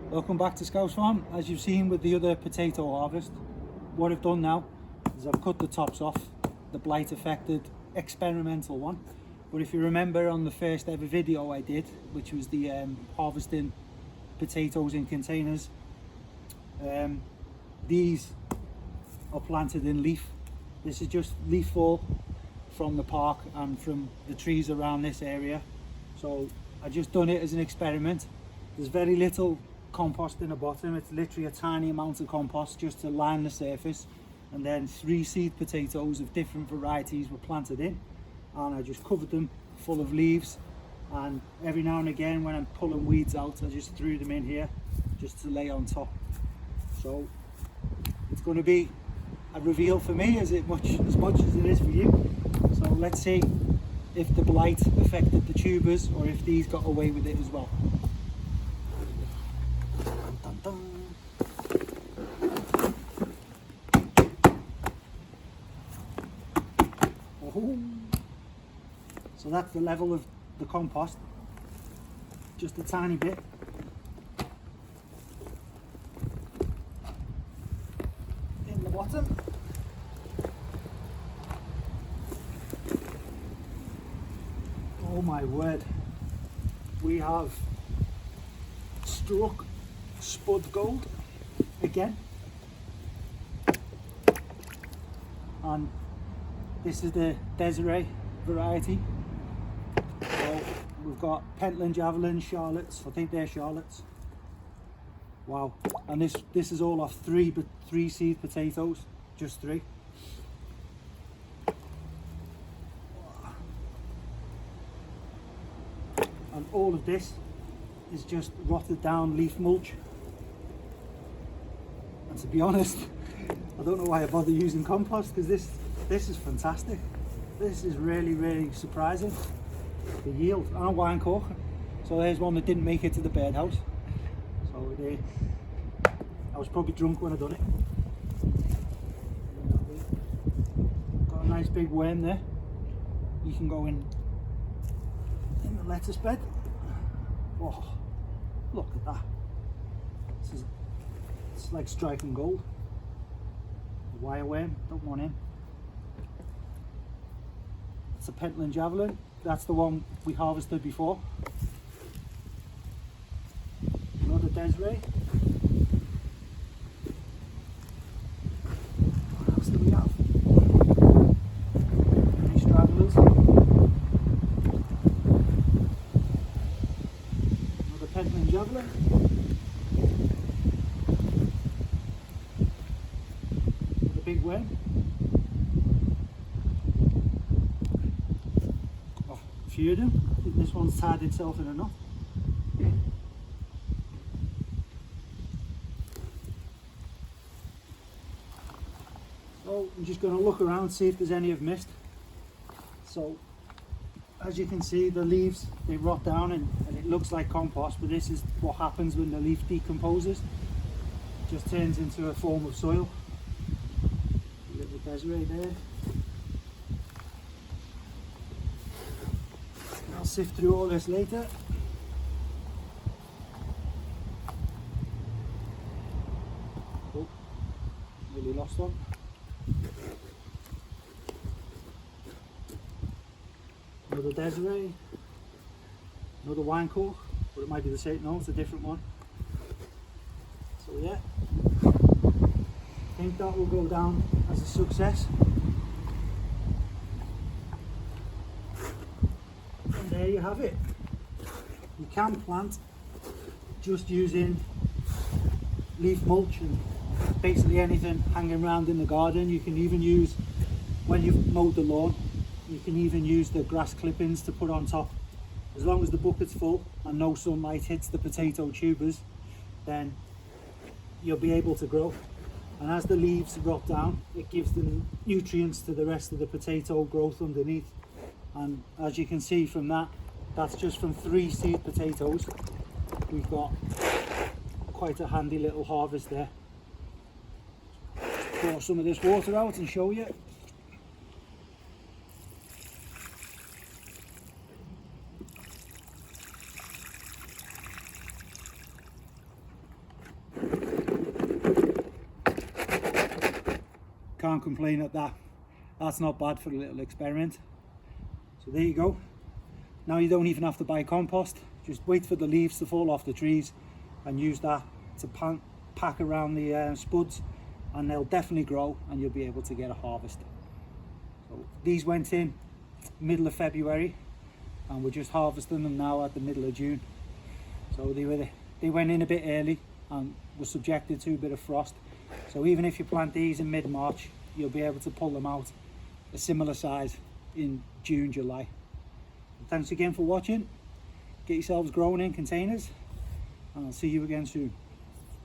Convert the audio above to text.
Welcome back to Scouse Farm. As you've seen with the other potato harvest, what I've done now is I've cut the tops off, the blight affected experimental one. But if you remember on the first ever video I did, which was the harvesting potatoes in containers, these are planted in leaf. This is just leaf fall from the park and from the trees around this area. So I just done it as an experiment. There's very little compost in the bottom. It's literally a tiny amount of compost just to line the surface, and then 3 seed potatoes of different varieties were planted in, and I just covered them full of leaves, and every now and again when I'm pulling weeds out I just threw them in here just to lay on top. So it's going to be a reveal for me as much as it is for you. So let's see if the blight affected the tubers or if these got away with it as well. Dun, dun, dun. Oh. So that's the level of the compost, just a tiny bit. In the bottom. Oh my word, we have struck spud gold again, and this is the Desiree variety. So we've got Pentland Javelin, Charlottes, I think they're Charlottes. Wow, and this is all off three seed potatoes, just 3. And all of this is just rotted down leaf mulch. And to be honest, I don't know why I bother using compost, because this is fantastic. This is really surprising. The yield and wine cork. So there's one that didn't make it to the birdhouse. So I was probably drunk when I done it. Got a nice big worm there. You can go in the lettuce bed. Oh, look at that. It's like striking gold. A wire worm, don't want him. It's a Pentland Javelin. That's the one we harvested before. Another Desiree. What else do we have? Any stragglers. Pentland Javelin. With a big worm. Oh, a few of them. I think this one's tied itself in a knot. So I'm just going to look around, see if there's any I've missed. So as you can see, the leaves, they rot down and it looks like compost, but this is what happens when the leaf decomposes. It just turns into a form of soil. A little Desiree there. I'll sift through all this later. Oh, nearly lost one. Another Desiree, another wine cork, but it might be the same. No, it's a different one. So yeah, I think that will go down as a success. And there you have it. You can plant just using leaf mulch and basically anything hanging around in the garden. You can even use, when you've mowed the lawn, you can even use the grass clippings to put on top. As long as the bucket's full and no sunlight hits the potato tubers, then you'll be able to grow. And as the leaves rot down, it gives the nutrients to the rest of the potato growth underneath. And as you can see from that, that's just from 3 seed potatoes. We've got quite a handy little harvest there. Just pour some of this water out and show you. Can't complain at that. That's not bad for a little experiment. So there you go. Now you don't even have to buy compost. Just wait for the leaves to fall off the trees and use that to pack around the spuds, and they'll definitely grow and you'll be able to get a harvest. So these went in middle of February and we're just harvesting them now at the middle of June. So they went in a bit early and were subjected to a bit of frost. So even if you plant these in mid-March, you'll be able to pull them out a similar size in June, July. Thanks again for watching. Get yourselves growing in containers, and I'll see you again soon.